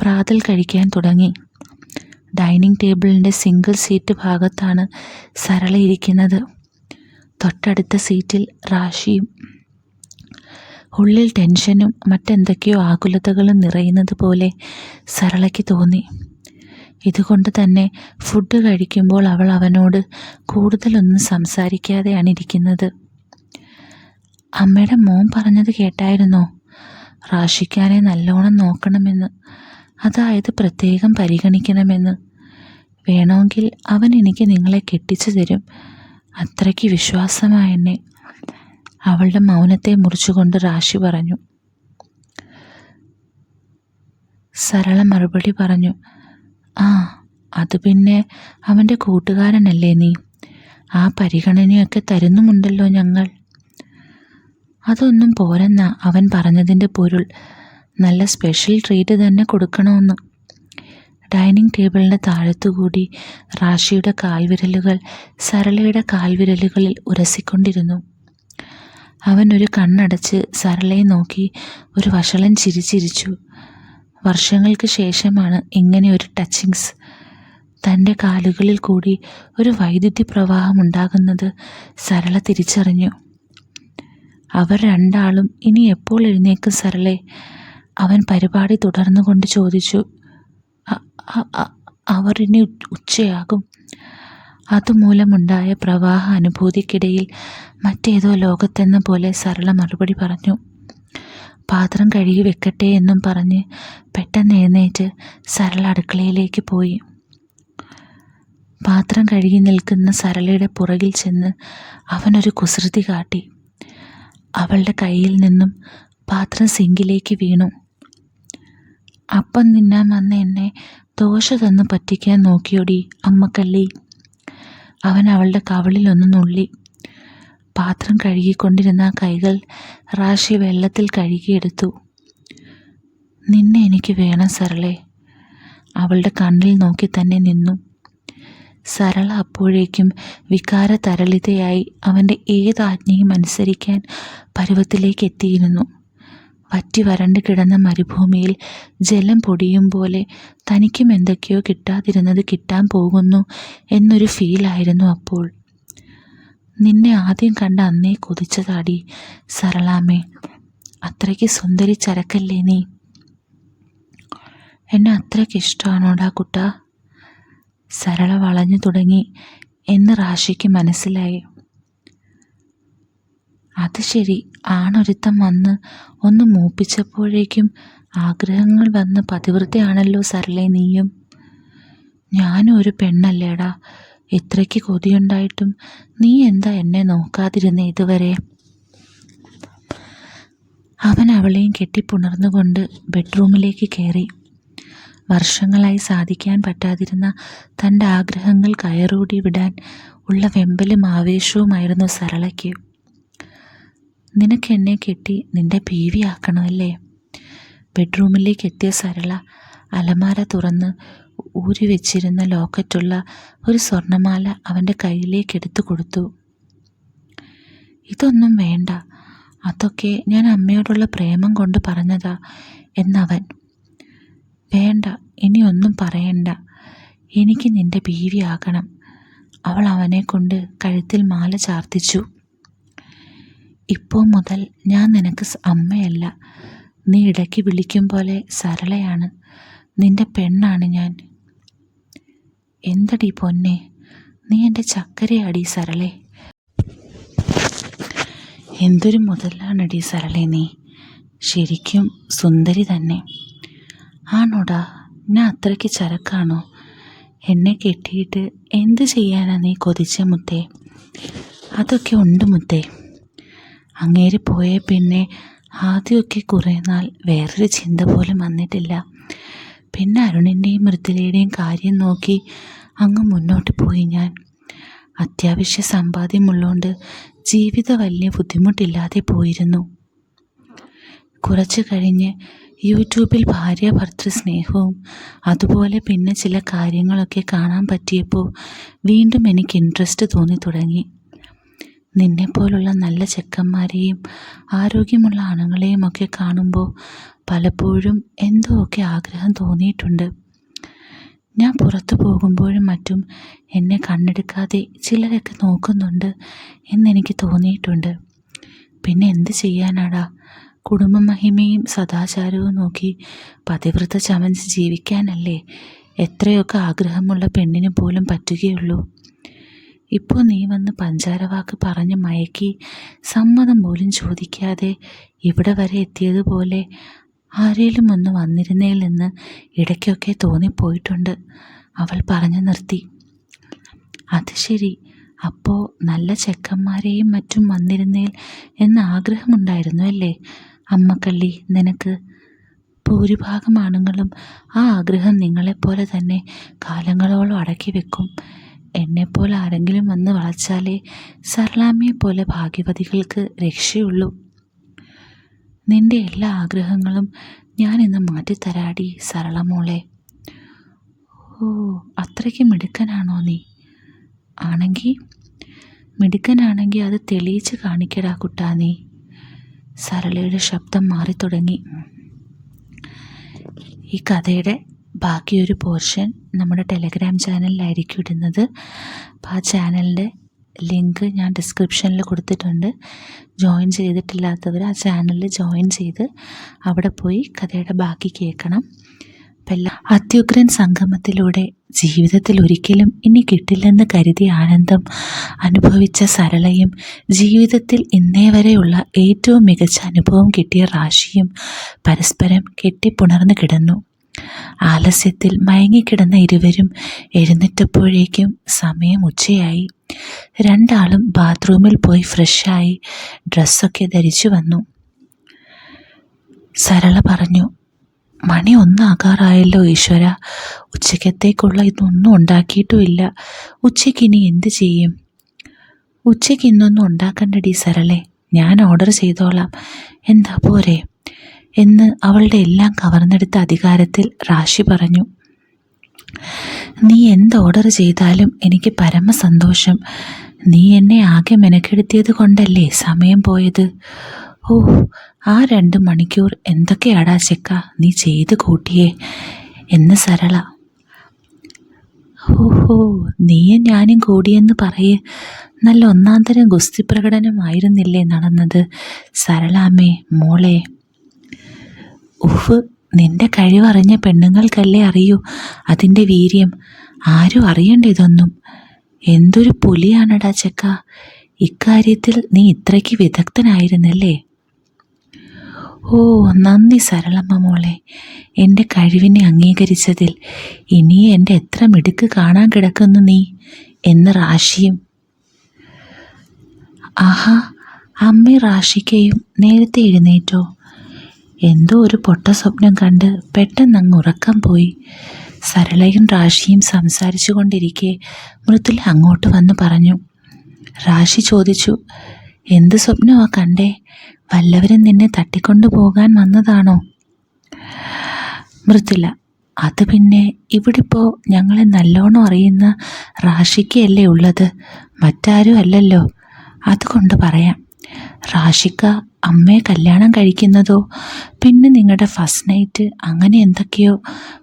പ്രാതൽ കഴിക്കാൻ തുടങ്ങി. ഡൈനിങ് ടേബിളിൻ്റെ സിംഗിൾ സീറ്റ് ഭാഗത്താണ് സരള ഇരിക്കുന്നത്. തൊട്ടടുത്ത സീറ്റിൽ റാഷിയും. ഉള്ളിൽ ടെൻഷനും മറ്റെന്തൊക്കെയോ ആകുലതകളും നിറയുന്നത് പോലെ സരളയ്ക്ക് തോന്നി. ഇതുകൊണ്ട് തന്നെ ഫുഡ് കഴിക്കുമ്പോൾ അവൾ അവനോട് കൂടുതലൊന്നും സംസാരിക്കാതെയാണ് ഇരിക്കുന്നത്. അമ്മയുടെ മോൻ പറഞ്ഞത് കേട്ടായിരുന്നോ? റാഷിക്കാനെ നല്ലോണം നോക്കണമെന്ന്, അതായത് പ്രത്യേകം പരിഗണിക്കണമെന്ന്. വേണമെങ്കിൽ അവൻ എനിക്ക് നിങ്ങളെ കെട്ടിച്ചു തരും. അത്രയ്ക്ക് വിശ്വാസമായ എന്നെ. അവളുടെ മൗനത്തെ മുറിച്ചുകൊണ്ട് റാഷി പറഞ്ഞു. സരള മറുപടി പറഞ്ഞു, ആ, അത് പിന്നെ അവൻ്റെ കൂട്ടുകാരനല്ലേ നീ. ആ പരിഗണനയൊക്കെ തരുന്നുമുണ്ടല്ലോ ഞങ്ങൾ. അതൊന്നും പോരെന്നാ അവൻ പറഞ്ഞതിൻ്റെ പൊരുൾ. നല്ല സ്പെഷ്യൽ ട്രീറ്റ് തന്നെ കൊടുക്കണമെന്ന്. ഡൈനിങ് ടേബിളിൻ്റെ താഴത്തുകൂടി റാഷിയുടെ കാൽവിരലുകൾ സരളയുടെ കാൽവിരലുകളിൽ ഉരസിക്കൊണ്ടിരുന്നു. അവൻ ഒരു കണ്ണടച്ച് സരളയെ നോക്കി ഒരു വഷളൻ ചിരിച്ചിരിച്ചു. വർഷങ്ങൾക്ക് ശേഷമാണ് ഇങ്ങനെ ഒരു ടച്ചിങ്സ്. തൻ്റെ കാലുകളിൽ കൂടി ഒരു വൈദ്യുതി പ്രവാഹം ഉണ്ടാകുന്നത് സരള തിരിച്ചറിഞ്ഞു. അവർ രണ്ടാളും ഇനി എപ്പോൾ എഴുന്നേക്കും സരളെ? അവൻ പരിപാടി തുടർന്നുകൊണ്ട് ചോദിച്ചു. അവർ ഇനി ഉച്ചയാകും. അതുമൂലമുണ്ടായ പ്രവാഹ അനുഭൂതിക്കിടയിൽ മറ്റേതോ ലോകത്തെന്ന പോലെ സരള മറുപടി പറഞ്ഞു. പാത്രം കഴുകി വെക്കട്ടെ എന്നും പറഞ്ഞ് പെട്ടെന്ന് എഴുന്നേറ്റ് സരള അടുക്കളയിലേക്ക് പോയി. പാത്രം കഴുകി നിൽക്കുന്ന സരളയുടെ പുറകിൽ ചെന്ന് അവനൊരു കുസൃതി കാട്ടി. അവളുടെ കയ്യിൽ നിന്നും പാത്രം സിങ്കിലേക്ക് വീണു. അപ്പം തിന്നാൻ വന്ന എന്നെ ദോശ തന്ന് പറ്റിക്കാൻ നോക്കിയോടി അമ്മക്കള്ളി. അവൻ അവളുടെ കവിളിലൊന്ന് നുള്ളി. പാത്രം കഴുകിക്കൊണ്ടിരുന്ന കൈകൾ റാഷി വെള്ളത്തിൽ കഴുകിയെടുത്തു. നിന്നെ എനിക്ക് വേണം സരളെ. അവളുടെ കണ്ണിൽ നോക്കി തന്നെ നിന്നു. സരള അപ്പോഴേക്കും വികാര തരളിതയായി അവൻ്റെ ഏത് ആജ്ഞയും അനുസരിക്കാൻ പരുവത്തിലേക്ക് എത്തിയിരുന്നു. വറ്റി വരണ്ട് കിടന്ന മരുഭൂമിയിൽ ജലം പൊടിയും പോലെ തനിക്കും എന്തൊക്കെയോ കിട്ടാതിരുന്നത് കിട്ടാൻ പോകുന്നു എന്നൊരു ഫീലായിരുന്നു അപ്പോൾ. നിന്നെ ആദ്യം കണ്ട അന്നേ കൊതിച്ചതാടി സരളാമ്മേ. അത്രയ്ക്ക് സുന്ദരി ചരക്കല്ലേ നീ. എന്നെ അത്രയ്ക്ക് ഇഷ്ടമാണോടാ കുട്ടാ? സരള വളഞ്ഞു തുടങ്ങി എന്ന് റാഷിക്ക് മനസ്സിലായി. അത് ശരി, ആണൊരുത്തം വന്ന് ഒന്ന് മൂപ്പിച്ചപ്പോഴേക്കും ആഗ്രഹങ്ങൾ വന്ന് പതിവൃതയാണല്ലോ സരളെ നീയും. ഞാനും ഒരു പെണ്ണല്ലേടാ, ഇത്രയ്ക്ക് കൊതിയുണ്ടായിട്ടും നീ എന്താ എന്നെ നോക്കാതിരുന്നേ ഇതുവരെ? അവൻ അവളെയും കെട്ടിപ്പുണർന്നുകൊണ്ട് ബെഡ്റൂമിലേക്ക് കയറി. വർഷങ്ങളായി സാധിക്കാൻ പറ്റാതിരുന്ന തൻ്റെ ആഗ്രഹങ്ങൾ കയറൂടി വിടാൻ ഉള്ള വെമ്പലും ആവേശവുമായിരുന്നു സരളയ്ക്ക്. നിനക്കെന്നെ കെട്ടി നിന്റെ ബീവിയാക്കണമല്ലേ? ബെഡ്റൂമിലേക്ക് എത്തിയ സരള അലമാര തുറന്ന് ഊരി വെച്ചിരുന്ന ലോക്കറ്റുള്ള ഒരു സ്വർണ്ണമാല അവൻ്റെ കയ്യിലേക്ക് എടുത്തു കൊടുത്തു. ഇതൊന്നും വേണ്ട, അതൊക്കെ ഞാൻ അമ്മയോടുള്ള പ്രേമം കൊണ്ട് പറഞ്ഞതാ എന്നവൻ. വേണ്ട, ഇനിയൊന്നും പറയണ്ട, എനിക്ക് നിന്റെ ബീവിയാകണം. അവൾ അവനെ കൊണ്ട് കഴുത്തിൽ മാല ചാർത്തിച്ചു. ഇപ്പോൾ മുതൽ ഞാൻ നിനക്ക് അമ്മയല്ല, നീ ഇടയ്ക്ക് വിളിക്കും പോലെ സരളയാണ്, നിന്റെ പെണ്ണാണ് ഞാൻ. എന്തടി പൊന്നെ, നീ എൻ്റെ ചക്കരയാടി സരളെ. എന്തൊരു മുതലാണടി സരളെ നീ, ശരിക്കും സുന്ദരി തന്നെ. ആണോടാ, ഞാൻ അത്രയ്ക്ക് ചരക്കാണോ? എന്നെ കെട്ടിയിട്ട് എന്ത് ചെയ്യാനാ നീ കൊതിച്ച മുത്തേ? അതൊക്കെ ഉണ്ട് മുത്തേ. അങ്ങേര് പോയ പിന്നെ ആദ്യമൊക്കെ കുറേ നാൾ വേറൊരു ചിന്ത പോലും വന്നിട്ടില്ല. പിന്നെ അരുണിൻ്റെയും മൃദുലയുടെയും കാര്യം നോക്കി അങ്ങ് മുന്നോട്ട് പോയി ഞാൻ. അത്യാവശ്യ സമ്പാദ്യമുള്ളതുകൊണ്ട് ജീവിതം വലിയ ബുദ്ധിമുട്ടില്ലാതെ പോയിരുന്നു. കുറച്ച് കഴിഞ്ഞ് യൂട്യൂബിൽ ഭാര്യ ഭർത്തൃ സ്നേഹവും അതുപോലെ പിന്നെ ചില കാര്യങ്ങളൊക്കെ കാണാൻ പറ്റിയപ്പോൾ വീണ്ടും എനിക്ക് ഇൻട്രസ്റ്റ് തോന്നി തുടങ്ങി. നിന്നെപ്പോലുള്ള നല്ല ചെക്കന്മാരെയും ആരോഗ്യമുള്ള ആണുങ്ങളെയും ഒക്കെ കാണുമ്പോൾ പലപ്പോഴും എന്തോ ഒക്കെ ആഗ്രഹം തോന്നിയിട്ടുണ്ട്. ഞാൻ പുറത്തു പോകുമ്പോഴും മറ്റും എന്നെ കണ്ണെടുക്കാതെ ചിലരൊക്കെ നോക്കുന്നുണ്ട് എന്നെനിക്ക് തോന്നിയിട്ടുണ്ട്. പിന്നെ എന്ത് ചെയ്യാനാടാ, കുടുംബമഹിമയും സദാചാരവും നോക്കി പതിവ്രത ചമഞ്ഞ് ജീവിക്കാനല്ലേ എത്രയൊക്കെ ആഗ്രഹമുള്ള പെണ്ണിന് പോലും പറ്റുകയുള്ളൂ. ഇപ്പോൾ നീ വന്ന് പഞ്ചാരവാക്ക് പറഞ്ഞ് മയക്കി സമ്മതം പോലും ചോദിക്കാതെ ഇവിടെ വരെ എത്തിയതുപോലെ ആരേലും ഒന്ന് വന്നിരുന്നേലെന്ന് ഇടയ്ക്കൊക്കെ തോന്നിപ്പോയിട്ടുണ്ട്, അവൾ പറഞ്ഞു നിർത്തി. അത് ശരി, അപ്പോൾ നല്ല ചെക്കന്മാരെയും മറ്റും വന്നിരുന്നേൽ എന്ന ആഗ്രഹമുണ്ടായിരുന്നു അല്ലേ അമ്മക്കള്ളി നിനക്ക്? ഭൂരിഭാഗം ആണുങ്ങളും ആ ആഗ്രഹം നിങ്ങളെപ്പോലെ തന്നെ കാലങ്ങളോളം അടക്കി വെക്കും. എന്നെപ്പോലെ ആരെങ്കിലും വന്ന് വളച്ചാലേ സരളാമ്മയെപ്പോലെ ഭാഗ്യവതികൾക്ക് രക്ഷയുള്ളൂ. നിന്റെ എല്ലാ ആഗ്രഹങ്ങളും ഞാനിന്ന് മാറ്റിത്തരാടി സരളമോളെ. ഓ, അത്രയ്ക്ക് മിടുക്കനാണോ നീ? മിടുക്കനാണെങ്കിൽ അത് തെളിയിച്ച് കാണിക്കടാ കുട്ടാ നീ. സരളയുടെ ശബ്ദം മാറി തുടങ്ങി. ഈ കഥയുടെ ബാക്കിയൊരു പോർഷൻ നമ്മുടെ ടെലഗ്രാം ചാനലിലായിരിക്കും ഇടുന്നത്. അപ്പോൾ ആ ചാനലിൻ്റെ ലിങ്ക് ഞാൻ ഡിസ്ക്രിപ്ഷനിൽ കൊടുത്തിട്ടുണ്ട്. ജോയിൻ ചെയ്തിട്ടില്ലാത്തവർ ആ ചാനലിൽ ജോയിൻ ചെയ്ത് അവിടെ പോയി കഥയുടെ ബാക്കി കേൾക്കണം. അപ്പം അത്യുഗ്രൻ സംഗമത്തിലൂടെ ജീവിതത്തിൽ ഒരിക്കലും ഇനി കിട്ടില്ലെന്ന് കരുതിയ ആനന്ദം അനുഭവിച്ച സരളയും ജീവിതത്തിൽ ഇന്നേ വരെയുള്ള ഏറ്റവും മികച്ച അനുഭവം കിട്ടിയ റാഷിയും പരസ്പരം കെട്ടിപ്പുണർന്നു കിടന്നു. ആലസ്യത്തിൽ മയങ്ങിക്കിടന്ന ഇരുവരും എഴുന്നേറ്റപ്പോഴേക്കും സമയം ഉച്ചയായി. രണ്ടാളും ബാത്റൂമിൽ പോയി ഫ്രഷായി ഡ്രസ്സൊക്കെ ധരിച്ചു വന്നു. സരള പറഞ്ഞു, മണി 1 ആകാറായല്ലോ ഈശ്വര, ഉച്ചക്കത്തേക്കുള്ള ഇതൊന്നും ഉണ്ടാക്കിയിട്ടുമില്ല. ഉച്ചയ്ക്കിനി എന്ത് ചെയ്യും? ഉച്ചയ്ക്ക് ഇന്നൊന്നും ഉണ്ടാക്കണ്ടടി സരളെ, ഞാൻ ഓർഡർ ചെയ്തോളാം, എന്താ പോരെ എന്ന് അവളുടെ എല്ലാം കവർന്നെടുത്ത അധികാരത്തിൽ റാഷി പറഞ്ഞു. നീ എന്ത് ഓർഡർ ചെയ്താലും എനിക്ക് പരമസന്തോഷം. നീ എന്നെ ആകെ മെനക്കെടുത്തിയത് കൊണ്ടല്ലേ സമയം പോയത്. ഓ, ആ 2 മണിക്കൂർ എന്തൊക്കെയാടാ ചെക്ക നീ ചെയ്ത് കൂട്ടിയേ എന്ന് സരള. ഓഹോ, നീയും ഞാനും കൂടിയെന്ന് പറയേ, നല്ല ഒന്നാന്തരം ഗുസ്തി പ്രകടനമായിരുന്നില്ലേ നടന്നത് സരളാമ്മേ മോളെ. ഉഫ്, നിന്റെ കഴിവറിഞ്ഞ പെണ്ണുങ്ങൾക്കല്ലേ അറിയൂ അതിൻ്റെ വീര്യം. ആരും അറിയണ്ട ഇതൊന്നും. എന്തൊരു പുലിയാണടാ ചെക്ക, ഇക്കാര്യത്തിൽ നീ ഇത്രയ്ക്ക് വിദഗ്ധനായിരുന്നല്ലേ. ഓ, നന്ദി സരളമ്മ മോളെ, എൻ്റെ കഴിവിനെ അംഗീകരിച്ചതിൽ. ഇനി എൻ്റെ എത്ര മിടുക്ക് കാണാൻ കിടക്കുന്നു നീ എന്ന് റാഷിയും. ആഹാ, അമ്മ റാഷിക്കയും നേരത്തെ എഴുന്നേറ്റോ? എന്തോ ഒരു പൊട്ട സ്വപ്നം കണ്ട് പെട്ടെന്നങ്ങ് ഉറക്കം പോയി. സരളയും റാഷിയും സംസാരിച്ചു കൊണ്ടിരിക്കെ മൃദുല അങ്ങോട്ട് വന്ന് പറഞ്ഞു. റാഷി ചോദിച്ചു, എന്ത് സ്വപ്നമാ കണ്ടേ? വല്ലവരും നിന്നെ തട്ടിക്കൊണ്ടു പോകാൻ വന്നതാണോ? മൃദുല, അത് പിന്നെ ഇവിടിപ്പോൾ ഞങ്ങളെ നല്ലോണം അറിയുന്ന റാഷിക്കയല്ലേ ഉള്ളത്, മറ്റാരും അല്ലല്ലോ. അതുകൊണ്ട് പറയാം. റാഷിക്ക അമ്മയെ കല്യാണം കഴിക്കുന്നതോ പിന്നെ നിങ്ങളുടെ ഫസ്റ്റ് നൈറ്റ് അങ്ങനെ എന്തൊക്കെയോ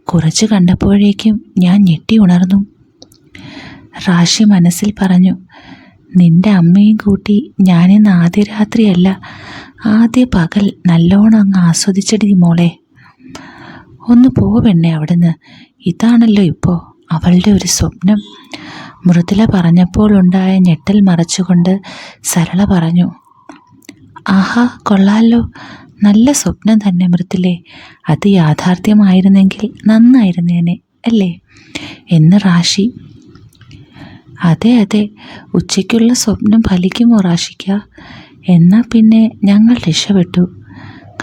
കുറച്ച് കണ്ടപ്പോഴേക്കും ഞാൻ ഞെട്ടി ഉണർന്നു. റാഷി മനസ്സിൽ പറഞ്ഞു, നിന്റെ അമ്മയും കൂട്ടി ഞാനിന്ന് ആദ്യ രാത്രിയല്ല, ആദ്യ പകൽ നല്ലോണം അങ്ങ് ആസ്വദിച്ചടി മോളെ. ഒന്ന് പോവെണ്ണേ അവിടുന്ന്, ഇതാണല്ലോ ഇപ്പോൾ അവളുടെ ഒരു സ്വപ്നം. മൃദുല പറഞ്ഞപ്പോൾ ഉണ്ടായ ഞെട്ടൽ മറച്ചുകൊണ്ട് സരള പറഞ്ഞു. ആഹാ, കൊള്ളാലോ, നല്ല സ്വപ്നം തന്നെ മൃദുലേ. അത് യാഥാർത്ഥ്യമായിരുന്നെങ്കിൽ നന്നായിരുന്നേനെ അല്ലേ എന്ന് റാഷി. അതെ അതെ, ഉച്ചയ്ക്കുള്ള സ്വപ്നം ഫലിക്കുമോ റാഷിക്ക? എന്നാൽ പിന്നെ ഞങ്ങൾ രക്ഷപ്പെട്ടു.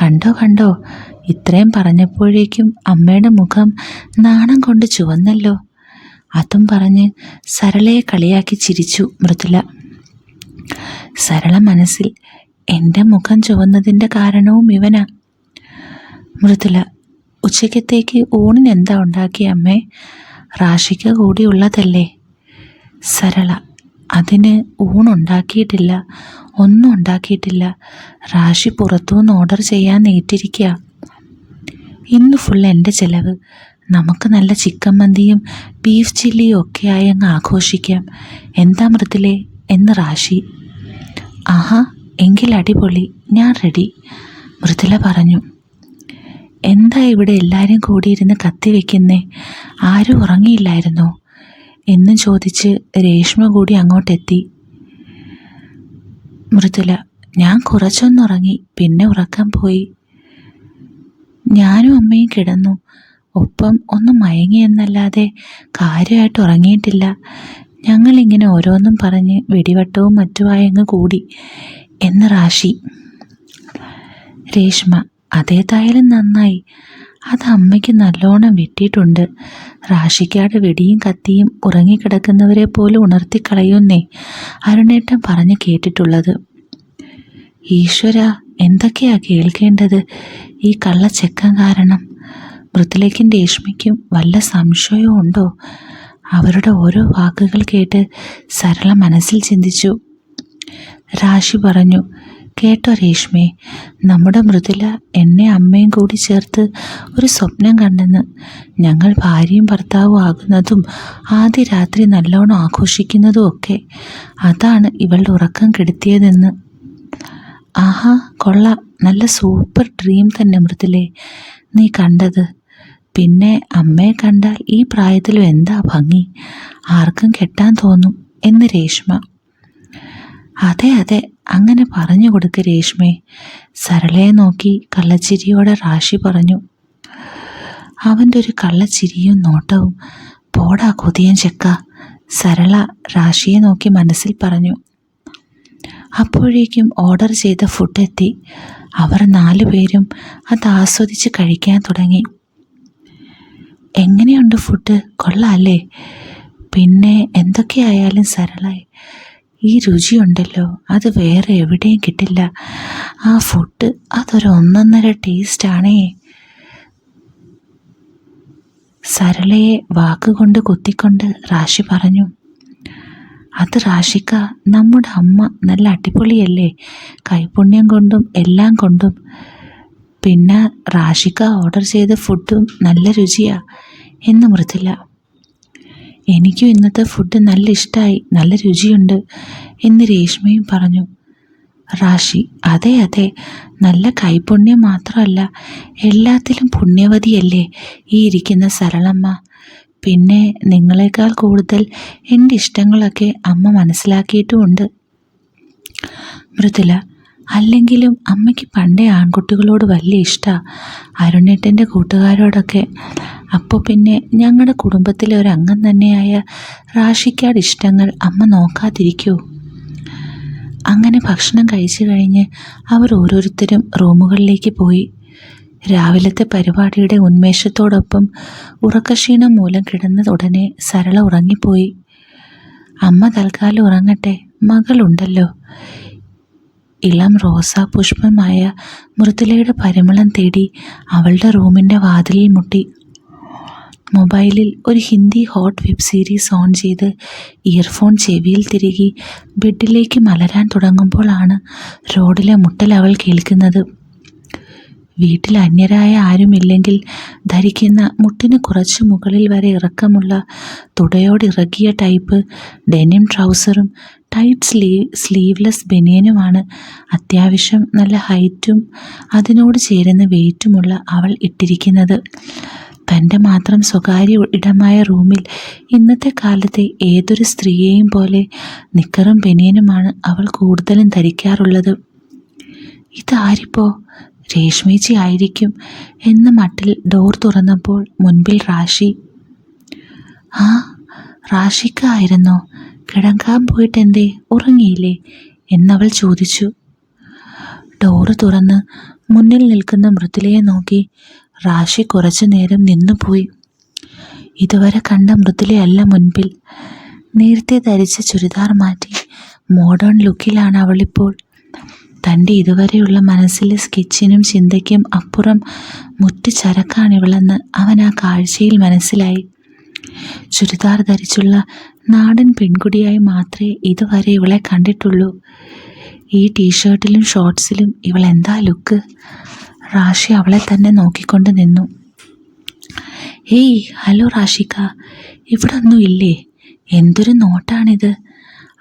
കണ്ടോ കണ്ടോ, ഇത്രയും പറഞ്ഞപ്പോഴേക്കും അമ്മയുടെ മുഖം നാണം കൊണ്ട് ചുവന്നല്ലോ. അതും പറഞ്ഞ് സരളയെ കളിയാക്കി ചിരിച്ചു മൃദുല. സരള മനസ്സിൽ, എൻ്റെ മുഖം ചുവന്നതിൻ്റെ കാരണവും ഇവനാ. മൃദുല, ഉച്ചയ്ക്കത്തേക്ക് ഊണിന് എന്താ ഉണ്ടാക്കിയ അമ്മേ? റാഷിക്ക കൂടി ഉള്ളതല്ലേ. സരള, അതിന് ഊണുണ്ടാക്കിയിട്ടില്ല, ഒന്നും ഉണ്ടാക്കിയിട്ടില്ല. റാഷി പുറത്തുനിന്ന് ഓർഡർ ചെയ്യാൻ നേറ്റിരിക്കുക. ഇന്ന് ഫുൾ എൻ്റെ ചിലവ്. നമുക്ക് നല്ല ചിക്കൻ മന്തിയും ബീഫ് ചില്ലിയും ഒക്കെയായി അങ്ങ് ആഘോഷിക്കാം. എന്താ മൃദുലേ എന്ന് റാഷി. ആഹാ, എങ്കിൽ അടിപൊളി, ഞാൻ റെഡി, മൃദുല പറഞ്ഞു. എന്താ ഇവിടെ എല്ലാവരും കൂടിയിരുന്ന് കത്തിവെക്കുന്നേ? ആരും ഉറങ്ങിയില്ലായിരുന്നോ എന്ന് ചോദിച്ച് രേഷ്മ കൂടി അങ്ങോട്ടെത്തി. മൃദുല, ഞാൻ കുറച്ചൊന്നുറങ്ങി, പിന്നെ ഉറക്കം പോയി. ഞാനും അമ്മയും കിടന്നു, ഒപ്പം ഒന്ന് മയങ്ങിയെന്നല്ലാതെ കാര്യമായിട്ട് ഉറങ്ങിയിട്ടില്ല. ഞങ്ങളിങ്ങനെ ഓരോന്നും പറഞ്ഞ് വെടിവട്ടവും മറ്റുമായങ്ങ് കൂടി എന്ന് റാഷി. രേഷ്മ, അതേതായാലും നന്നായി, അത് അമ്മയ്ക്ക് നല്ലോണം വെട്ടിയിട്ടുണ്ട്. റാഷിക്കാട് വെടിയും കത്തിയും ഉറങ്ങിക്കിടക്കുന്നവരെ പോലും ഉണർത്തിക്കളയുന്നേ അരുണേട്ടൻ പറഞ്ഞ് കേട്ടിട്ടുള്ളത്. ഈശ്വര, എന്തൊക്കെയാ കേൾക്കേണ്ടത് ഈ കള്ളച്ചെക്കൻ കാരണം. മൃദുലയ്ക്കും രേഷ്മയ്ക്കും വല്ല സംശയവും ഉണ്ടോ? അവരുടെ ഓരോ വാക്കുകൾ കേട്ട് സരള മനസ്സിൽ ചിന്തിച്ചു. റാഷി പറഞ്ഞു, കേട്ടോ രേഷ്മേ, നമ്മുടെ മൃദുല എന്നെ അമ്മയും കൂടി ചേർത്ത് ഒരു സ്വപ്നം കണ്ടെന്ന്. ഞങ്ങൾ ഭാര്യയും ഭർത്താവും ആകുന്നതും ആദ്യ രാത്രി നല്ലോണം ആഘോഷിക്കുന്നതും ഒക്കെ. അതാണ് ഇവളുടെ ഉറക്കം കെടുത്തിയതെന്ന്. ആഹാ, കൊള്ളാം, നല്ല സൂപ്പർ ഡ്രീം തന്നെ മൃദുലേ നീ കണ്ടത്. പിന്നെ അമ്മയെ കണ്ടാൽ ഈ പ്രായത്തിലും എന്താ ഭംഗി, ആർക്കും കെട്ടാൻ തോന്നും എന്ന് രേഷ്മ. അതെ അതെ, അങ്ങനെ പറഞ്ഞു കൊടുക്ക് രേഷ്മേ, സരളയെ നോക്കി കള്ളച്ചിരിയോടെ റാഷി പറഞ്ഞു. അവൻ്റെ ഒരു കള്ളച്ചിരിയും നോട്ടവും. പോടാ കൊതിയൻ ചെക്ക, സരള റാഷിയെ നോക്കി മനസ്സിൽ പറഞ്ഞു. അപ്പോഴേക്കും ഓർഡർ ചെയ്ത ഫുഡ് എത്തി. അവർ 4 പേരും അത് ആസ്വദിച്ച് കഴിക്കാൻ തുടങ്ങി. എങ്ങനെയുണ്ട് ഫുഡ്? കൊള്ളാമല്ലേ? പിന്നെ എന്തൊക്കെയായാലും സരള, ഈ രുചിയുണ്ടല്ലോ, അത് വേറെ എവിടെയും കിട്ടില്ല. ആ ഫുഡ് അതൊരു ഒന്നൊന്നര ടേസ്റ്റാണേ. സരളയെ വാക്കുകൊണ്ട് കുത്തിക്കൊണ്ട് റാഷി പറഞ്ഞു. അത് റാഷിക്ക, നമ്മുടെ അമ്മ നല്ല അടിപൊളിയല്ലേ, കൈപുണ്യം കൊണ്ടും എല്ലാം കൊണ്ടും. പിന്നെ റാഷിക്ക ഓർഡർ ചെയ്ത ഫുഡും നല്ല രുചിയാ എന്ന് മൃദുല. എനിക്കും ഇന്നത്തെ ഫുഡ് നല്ല ഇഷ്ടമായി, നല്ല രുചിയുണ്ട് എന്ന് രേഷ്മയും പറഞ്ഞു. റാഷി, അതെ അതെ, നല്ല കൈപുണ്യം മാത്രമല്ല എല്ലാത്തിലും പുണ്യവതിയല്ലേ ഈ ഇരിക്കുന്ന സരളമ്മ. പിന്നെ നിങ്ങളെക്കാൾ കൂടുതൽ എൻ്റെ ഇഷ്ടങ്ങളൊക്കെ അമ്മ മനസ്സിലാക്കിയിട്ടുമുണ്ട്. മൃദുല: അല്ലെങ്കിലും അമ്മയ്ക്ക് പണ്ടേ ആൺകുട്ടികളോട് വലിയ ഇഷ്ടമാണ്, അരുണേട്ടൻ്റെ കൂട്ടുകാരോടൊക്കെ. അപ്പോൾ പിന്നെ ഞങ്ങളുടെ കുടുംബത്തിലെ ഒരു അംഗം തന്നെയായ റാഷിക്കാട് ഇഷ്ടങ്ങൾ അമ്മ നോക്കാതിരിക്കുമോ? അങ്ങനെ ഭക്ഷണം കഴിച്ചു കഴിഞ്ഞ് അവർ ഓരോരുത്തരും റൂമുകളിലേക്ക് പോയി. രാവിലത്തെ പരിപാടിയുടെ ഉന്മേഷത്തോടൊപ്പം ഉറക്കക്ഷീണം മൂലം കിടന്ന ഉടനെ സരള ഉറങ്ങിപ്പോയി. അമ്മ തൽക്കാലം ഉറങ്ങട്ടെ, മകളുണ്ടല്ലോ. ഇളം റോസാ പുഷ്പമായ മൃദുലയുടെ പരിമളം തേടി അവളുടെ റൂമിൻ്റെ വാതിലിൽ മുട്ടി. മൊബൈലിൽ ഒരു Hindi hot web series on ചെയ്ത് ഇയർഫോൺ ചെവിയിൽ തിരുകി ബെഡിലേക്ക് മലരാൻ തുടങ്ങുമ്പോഴാണ് റോഡിലെ മുട്ടൽ അവൾ കേൾക്കുന്നത്. വീട്ടിൽ അന്യരായ ആരുമില്ലെങ്കിൽ ധരിക്കുന്ന മുട്ടിന് കുറച്ച് മുകളിൽ വരെ ഇറക്കമുള്ള തുടയോടിറക്കിയ ടൈപ്പ് ഡെനിം ട്രൗസറും ടൈറ്റ് സ്ലീവ്ലെസ് ബനിയനുമാണ് അത്യാവശ്യം നല്ല ഹൈറ്റും അതിനോട് ചേരുന്ന വെയിറ്റുമുള്ള അവൾ ഇട്ടിരിക്കുന്നത്. തൻ്റെ മാത്രം സ്വകാര്യ ഇടമായ റൂമിൽ ഇന്നത്തെ കാലത്തെ ഏതൊരു സ്ത്രീയെയും പോലെ നിക്കറും ബനിയനുമാണ് അവൾ കൂടുതലും ധരിക്കാറുള്ളത്. ഇതാരിപ്പോ? രേഷ്മേച്ചി ആയിരിക്കും എന്ന മട്ടിൽ ഡോർ തുറന്നപ്പോൾ മുൻപിൽ റാഷി. ആ, റാഷിക്ക ആയിരുന്നോ? കിടക്കാൻ പോയിട്ടെന്തേ, ഉറങ്ങിയില്ലേ എന്നവൾ ചോദിച്ചു. ഡോറ് തുറന്ന് മുന്നിൽ നിൽക്കുന്ന മൃദുലയെ നോക്കി റാഷി കുറച്ചു നേരം നിന്നുപോയി. ഇതുവരെ കണ്ട മൃദുലയല്ല മുൻപിൽ. നേരത്തെ ധരിച്ച ചുരിദാർ മാറ്റി മോഡേൺ ലുക്കിലാണ് അവളിപ്പോൾ. തൻ്റെ ഇതുവരെയുള്ള മനസ്സിലെ സ്കെച്ചിനും ചിന്തയ്ക്കും അപ്പുറം മുറ്റു ചരക്കാണിവളെന്ന് അവൻ ആ കാഴ്ചയിൽ മനസ്സിലായി. ചുരിദാർ ധരിച്ചുള്ള നാടൻ പെൺകുടിയായി മാത്രമേ ഇതുവരെ ഇവളെ കണ്ടിട്ടുള്ളൂ. ഈ ടീഷർട്ടിലും ഷോർട്സിലും ഇവൾ എന്താ ലുക്ക്! റാഷി അവളെ തന്നെ നോക്കിക്കൊണ്ട് നിന്നു. ഏയ്, ഹലോ റാഷിക്ക, ഇവിടെ ഒന്നും ഇല്ലേ? എന്തൊരു നോട്ടാണിത്!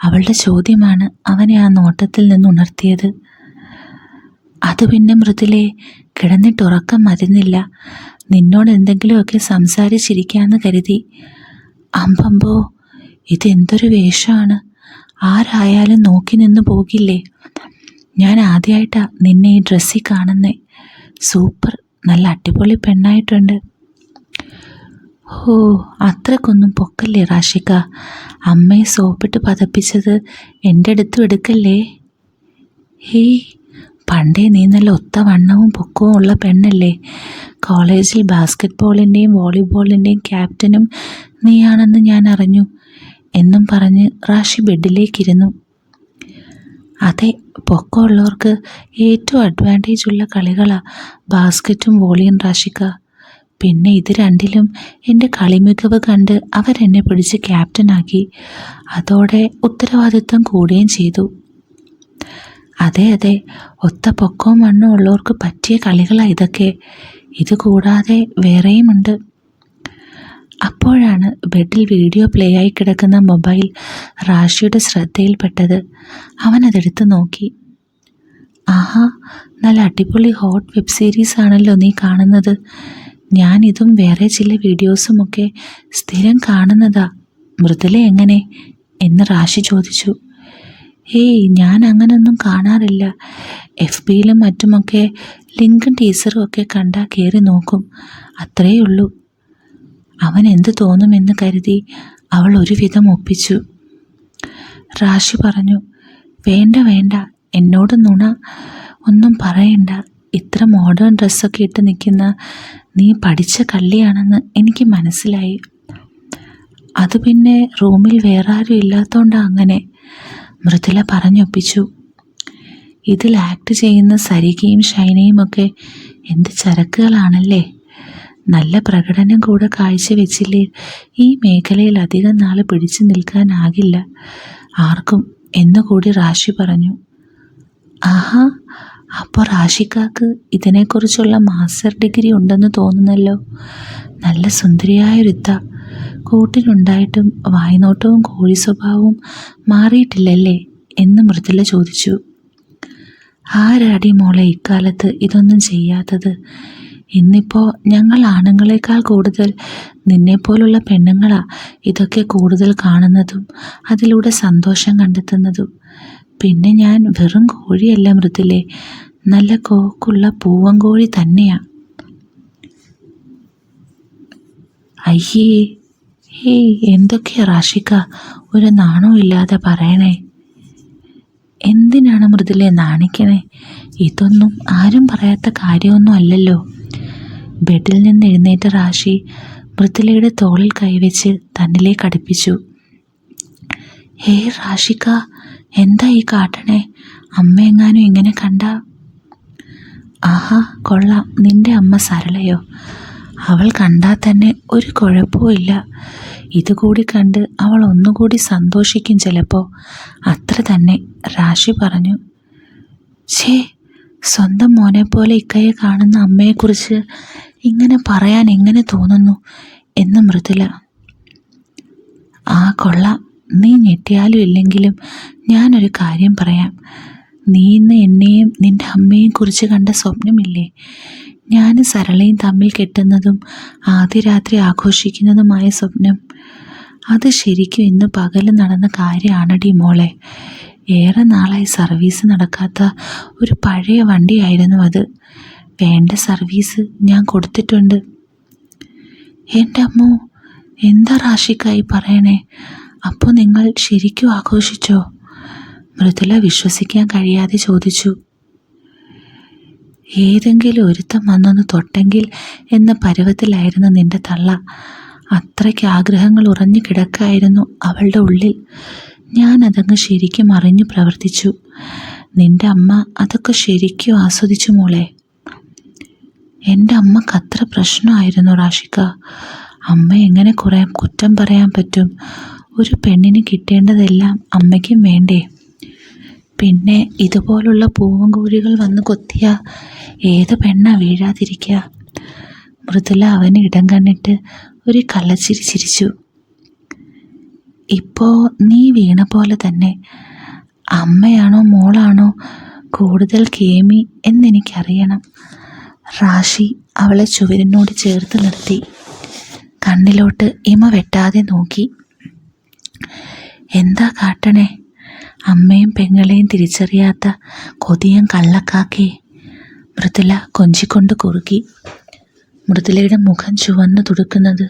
അവളുടെ ചോദ്യമാണ് അവനെ ആ നോട്ടത്തിൽ നിന്ന് ഉണർത്തിയത്. അത് പിന്നെ മൃദുലേ, കിടന്നിട്ടുറക്കം മരുന്നില്ല. നിന്നോട് എന്തെങ്കിലുമൊക്കെ സംസാരിച്ചിരിക്കാമെന്ന് കരുതി. അമ്പമ്പോ, ഇതെന്തൊരു വേഷമാണ്! ആരായാലും നോക്കി നിന്ന് പോകില്ലേ? ഞാൻ ആദ്യമായിട്ടാണ് നിന്നെ ഈ ഡ്രസ്സിൽ കാണുന്നേ. സൂപ്പർ, നല്ല അടിപൊളി പെണ്ണായിട്ടുണ്ട്. ഓ, അത്രക്കൊന്നും പൊക്കല്ലേ റാഷിക്ക. അമ്മയെ സോപ്പിട്ട് പതപ്പിച്ചത് എൻ്റെ അടുത്തും എടുക്കല്ലേ. ഹേയ്, പണ്ടേ നീ നല്ല ഒത്ത വണ്ണവും പൊക്കവും ഉള്ള പെണ്ണല്ലേ. കോളേജിൽ ബാസ്കറ്റ് ബോളിൻ്റെയും വോളിബോളിൻ്റെയും ക്യാപ്റ്റനും നീയാണെന്ന് ഞാൻ അറിഞ്ഞു എന്നും പറഞ്ഞ് റാഷി ബെഡിലേക്കിരുന്നു. അതെ, പൊക്കമുള്ളവർക്ക് ഏറ്റവും അഡ്വാൻറ്റേജ് ഉള്ള കളികളാണ് ബാസ്കറ്റും വോളിയും റാഷിക്ക. പിന്നെ ഇത് രണ്ടിലും എൻ്റെ കളിമികവ് കണ്ട് അവരെന്നെ പിടിച്ച് ക്യാപ്റ്റനാക്കി. അതോടെ ഉത്തരവാദിത്വം കൂടുകയും ചെയ്തു. അതെ അതെ, ഒത്ത പൊക്കവും മണ്ണും ഉള്ളവർക്ക് പറ്റിയ കളികളാണ് ഇതൊക്കെ. ഇത് കൂടാതെ വേറെയുമുണ്ട്. അപ്പോഴാണ് ബെഡിൽ വീഡിയോ പ്ലേ ആയി കിടക്കുന്ന മൊബൈൽ റാഷിയുടെ ശ്രദ്ധയിൽപ്പെട്ടത്. അവനതെടുത്ത് നോക്കി. ആഹാ, നല്ല അടിപൊളി ഹോട്ട് വെബ് സീരീസ് ആണല്ലോ നീ കാണുന്നത്. ഞാനിതും വേറെ ചില വീഡിയോസുമൊക്കെ സ്ഥിരം കാണുന്നതാ. മൃദുല എങ്ങനെ എന്ന് റാഷി ചോദിച്ചു. ഏയ്, ഞാൻ അങ്ങനൊന്നും കാണാറില്ല. FBയിലും മറ്റുമൊക്കെ ലിങ്കും ടീസറും ഒക്കെ കണ്ടാൽ കയറി നോക്കും, അത്രയേ ഉള്ളൂ. അവൻ എന്ത് തോന്നുമെന്ന് കരുതി അവൾ ഒരുവിധം ഒപ്പിച്ചു. റാഷി പറഞ്ഞു, വേണ്ട വേണ്ട, എന്നോട് നുണ ഒന്നും പറയണ്ട. ഇത്ര മോഡേൺ ഡ്രസ്സൊക്കെ ഇട്ട് നിൽക്കുന്ന നീ പഠിച്ച കള്ളിയാണെന്ന് എനിക്ക് മനസ്സിലായി. അത് പിന്നെ റൂമിൽ വേറെ ആരും ഇല്ലാത്തതുകൊണ്ടാണ് അങ്ങനെ, മൃദുല പറഞ്ഞൊപ്പിച്ചു. ഇതിൽ ആക്ട് ചെയ്യുന്ന സരികയും ഷൈനയും ഒക്കെ എന്ത് ചരക്കുകളാണല്ലേ. നല്ല പ്രകടനം കൂടെ കാഴ്ചവെച്ചില്ലേ ഈ മേഖലയിൽ അധികം നാൾ പിടിച്ചു നിൽക്കാനാകില്ല ആർക്കും എന്നുകൂടി റാഷി പറഞ്ഞു. ആഹാ, അപ്പോൾ റാഷിക്കാക്ക് ഇതിനെക്കുറിച്ചുള്ള മാസ്റ്റർ ഡിഗ്രി ഉണ്ടെന്ന് തോന്നുന്നല്ലോ. നല്ല സുന്ദരിയായൊരുത്ത. കൂട്ടിനുണ്ടായിട്ടും വായ്നോട്ടവും കോഴി സ്വഭാവവും മാറിയിട്ടില്ലല്ലേ എന്ന് മൃദുല ചോദിച്ചു. ആരാടി മോളെ ഇക്കാലത്ത് ഇതൊന്നും ചെയ്യാത്തത്? ഇന്നിപ്പോൾ ഞങ്ങൾ ആണുങ്ങളെക്കാൾ കൂടുതൽ നിന്നെപ്പോലുള്ള പെണ്ണുങ്ങളാ ഇതൊക്കെ കൂടുതൽ കാണുന്നതും അതിലൂടെ സന്തോഷം കണ്ടെത്തുന്നതും. പിന്നെ ഞാൻ വെറും കോഴിയല്ല മൃദുലേ, നല്ല കോക്കുള്ള പൂവൻകോഴി തന്നെയാ. അയ്യേ, ഹേയ്, എന്തൊക്കെയാ റാഷിക ഒരു നാണവും ഇല്ലാതെ പറയണേ? എന്തിനാണ് മൃദുലയെ നാണിക്കണേ? ഇതൊന്നും ആരും പറയാത്ത കാര്യമൊന്നും അല്ലല്ലോ. ബെഡിൽ നിന്ന് എഴുന്നേറ്റ റാഷി മൃദുലയുടെ തോളിൽ കൈവച്ച് തന്നിലേക്ക് അടുപ്പിച്ചു. ഹേ റാഷിക, എന്താ ഈ കാട്ടണേ? അമ്മയെങ്ങാനും ഇങ്ങനെ കണ്ട? ആഹാ കൊള്ളാം, നിന്റെ അമ്മ സരളയോ? അവൾ കണ്ടാൽ തന്നെ ഒരു കുഴപ്പവും ഇല്ല. ഇതുകൂടി കണ്ട് അവൾ ഒന്നുകൂടി സന്തോഷിക്കും ചിലപ്പോൾ, അത്ര തന്നെ, റാഷി പറഞ്ഞു. ഛേ, സ്വന്തം മോനെ പോലെ ഇക്കയെ കാണുന്ന അമ്മയെക്കുറിച്ച് ഇങ്ങനെ പറയാൻ എങ്ങനെ തോന്നുന്നു എന്ന് മൃദുല. ആ കൊള്ളാം, നീ ഞെട്ടിയാലും ഇല്ലെങ്കിലും ഞാനൊരു കാര്യം പറയാം. നീ ഇന്ന് എന്നെയും നിൻ്റെ അമ്മയെയും കുറിച്ച് കണ്ട സ്വപ്നമില്ലേ? ഞാനും സരളയും തമ്മിൽ കെട്ടുന്നതും ആദ്യ രാത്രി ആഘോഷിക്കുന്നതുമായ സ്വപ്നം, അത് ശരിക്കും ഇന്ന് പകൽ നടന്ന കാര്യമാണടി മോളെ. ഏറെ നാളായി സർവീസ് നടക്കാത്ത ഒരു പഴയ വണ്ടിയായിരുന്നു അത്. വേണ്ട സർവീസ് ഞാൻ കൊടുത്തിട്ടുണ്ട്. എൻ്റെ അമ്മോ, എന്താ റാഷിക്കായി പറയണേ? അപ്പോൾ നിങ്ങൾ ശരിക്കും ആഘോഷിച്ചോ? മൃദുല വിശ്വസിക്കാൻ കഴിയാതെ ചോദിച്ചു. ഏതെങ്കിലും ഒരുത്തം വന്നൊന്ന് തൊട്ടെങ്കിൽ എന്ന പരുവത്തിലായിരുന്നു നിന്റെ തള്ള. അത്രയ്ക്ക് ആഗ്രഹങ്ങൾ ഉറഞ്ഞു കിടക്കായിരുന്നു അവളുടെ ഉള്ളിൽ. ഞാനതങ്ങ് ശരിക്കും അറിഞ്ഞു പ്രവർത്തിച്ചു. നിന്റെ അമ്മ അതൊക്കെ ശരിക്കും ആസ്വദിച്ചു മോളെ. എൻ്റെ അമ്മക്ക് അത്ര പ്രശ്നമായിരുന്നു റാഷിക. അമ്മ എങ്ങനെ കുറേ കുറ്റം പറയാൻ പറ്റും? ഒരു പെണ്ണിന് കിട്ടേണ്ടതെല്ലാം അമ്മയ്ക്കും വേണ്ടേ? പിന്നെ ഇതുപോലുള്ള പൂവൻകോഴികൾ വന്ന് കൊത്തിയ ഏത് പെണ്ണാ വീഴാതിരിക്കുക? മൃദുല അവന് ഇടം കണ്ടിട്ട് ഒരു കള്ളച്ചിരി ചിരിച്ചു. ഇപ്പോൾ നീ വീണ പോലെ തന്നെ. അമ്മയാണോ മോളാണോ കൂടുതൽ കേമി എന്നെനിക്കറിയണം. റാഷി അവളെ ചുവരിനോട് ചേർത്ത് നിർത്തി കണ്ണിലോട്ട് ഇമ വെട്ടാതെ നോക്കി. എന്താ കാട്ടണേ? അമ്മയും പെങ്ങളെയും തിരിച്ചറിയാത്ത കൊതിയൻ കള്ളക്കാക്കേ, മൃദുല കൊഞ്ചിക്കൊണ്ട് കുറുകി. മൃദുലയുടെ മുഖം ചുവന്നു തുടുക്കുന്നത്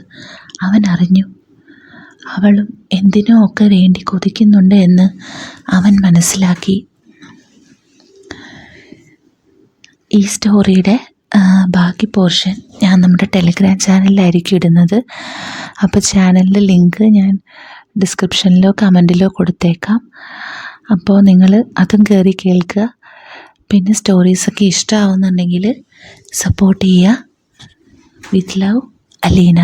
അവൻ അറിഞ്ഞു. അവളും എന്തിനോ ഒക്കെ വേണ്ടി കൊതിക്കുന്നുണ്ട് എന്ന് അവൻ മനസ്സിലാക്കി. ഈ സ്റ്റോറിയുടെ ബാക്കി പോർഷൻ ഞാൻ നമ്മുടെ ടെലിഗ്രാം ചാനലിലായിരിക്കും ഇടുന്നത്. അപ്പോൾ ചാനലിൻ്റെ ലിങ്ക് ഞാൻ ഡിസ്ക്രിപ്ഷനിലോ കമൻറ്റിലോ കൊടുത്തേക്കാം. അപ്പോൾ നിങ്ങൾ അതും കയറി കേൾക്കുക. പിന്നെ സ്റ്റോറീസൊക്കെ ഇഷ്ടമാവുന്നുണ്ടെങ്കിൽ സപ്പോർട്ട് ചെയ്യുക. With love, Aleena.